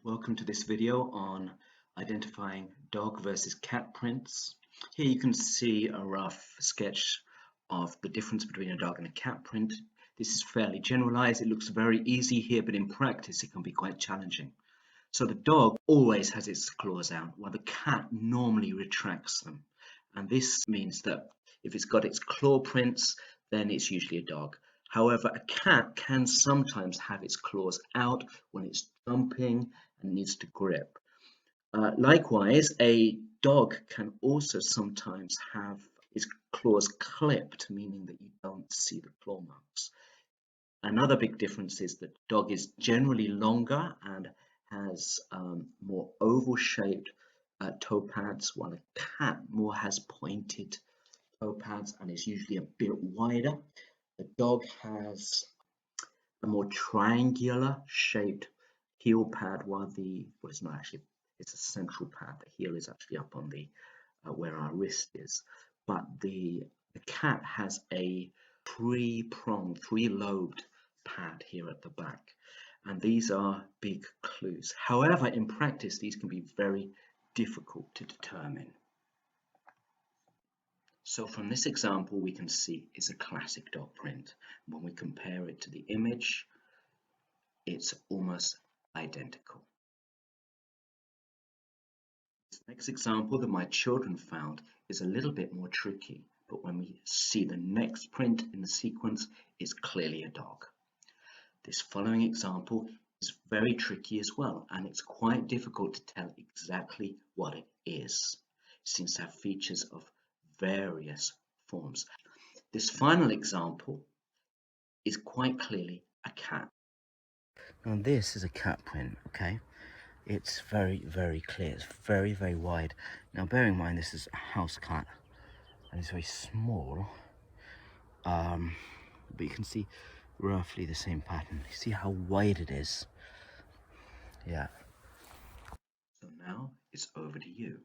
Welcome to this video on identifying dog versus cat prints. Here you can see a rough sketch of the difference between a dog and a cat print. This is fairly generalized. It looks very easy here, but in practice it can be quite challenging. So the dog always has its claws out, while the cat normally retracts them. And this means that if it's got its claw prints, then it's usually a dog. However, a cat can sometimes have its claws out when it's jumping and needs to grip. Likewise, a dog can also sometimes have its claws clipped, meaning that you don't see the claw marks. Another big difference is that the dog is generally longer and has more oval-shaped toe pads, while a cat more has pointed toe pads and is usually a bit wider. The dog has a more triangular shaped heel pad, while it's not actually, it's a central pad. The heel is actually up on the where our wrist is, but the cat has a three-pronged, three-lobed pad here at the back, and these are big clues. However, in practice, these can be very difficult to determine. So from this example, we can see it's a classic dog print. When we compare it to the image, it's almost identical. This next example that my children found is a little bit more tricky, but when we see the next print in the sequence, it's clearly a dog. This following example is very tricky as well, and it's quite difficult to tell exactly what it is. It seems to have features of various forms. This final example is quite clearly a cat. Now this is a cat print, okay? It's very, very clear. It's very, very wide. Now bearing in mind this is a house cat and it's very small, but you can see roughly the same pattern. You see how wide it is? Yeah. So now it's over to you.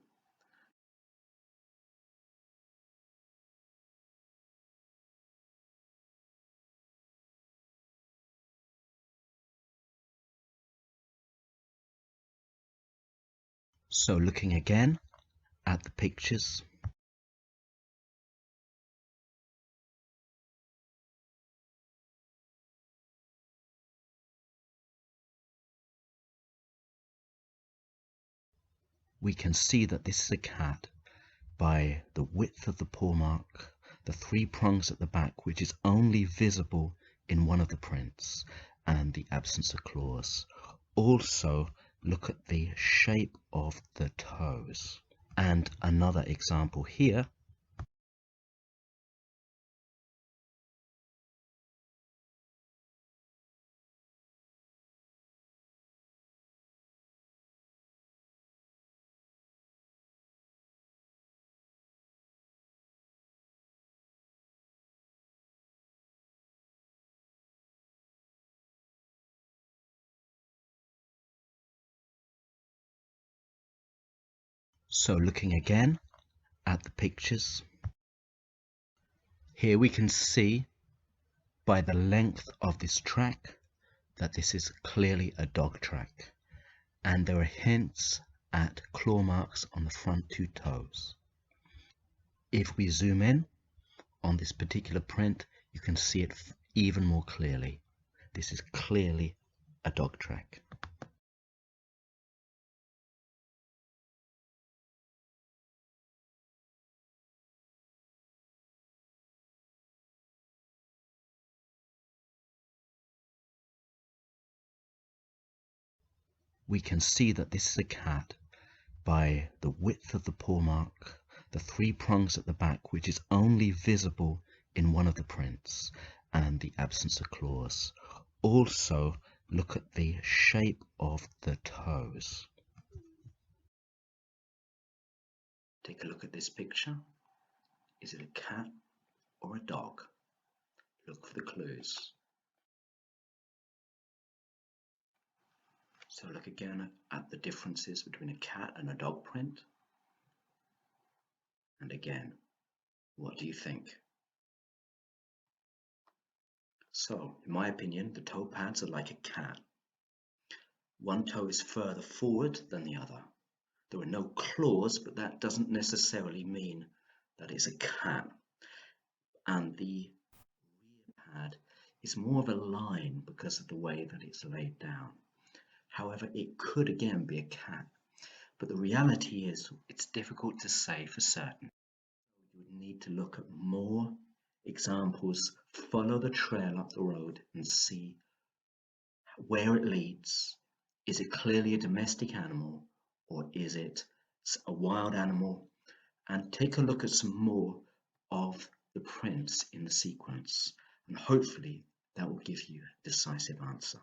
So looking again at the pictures, we can see that this is a cat by the width of the paw mark, the three prongs at the back, which is only visible in one of the prints, and the absence of claws. Also, look at the shape of the toes. And another example here. So looking again at the pictures, here we can see by the length of this track that this is clearly a dog track, and there are hints at claw marks on the front two toes. If we zoom in on this particular print, you can see it even more clearly. This is clearly a dog track. We can see that this is a cat by the width of the paw mark, the three prongs at the back, which is only visible in one of the prints, and the absence of claws. Also, look at the shape of the toes. Take a look at this picture. Is it a cat or a dog? Look for the clues. So look again at the differences between a cat and a dog print. And again, what do you think? So, in my opinion, the toe pads are like a cat. One toe is further forward than the other. There are no claws, but that doesn't necessarily mean that it's a cat. And the rear pad is more of a line because of the way that it's laid down. However, it could again be a cat, but the reality is it's difficult to say for certain. You would need to look at more examples, follow the trail up the road and see where it leads. Is it clearly a domestic animal or is it a wild animal? And take a look at some more of the prints in the sequence, and hopefully that will give you a decisive answer.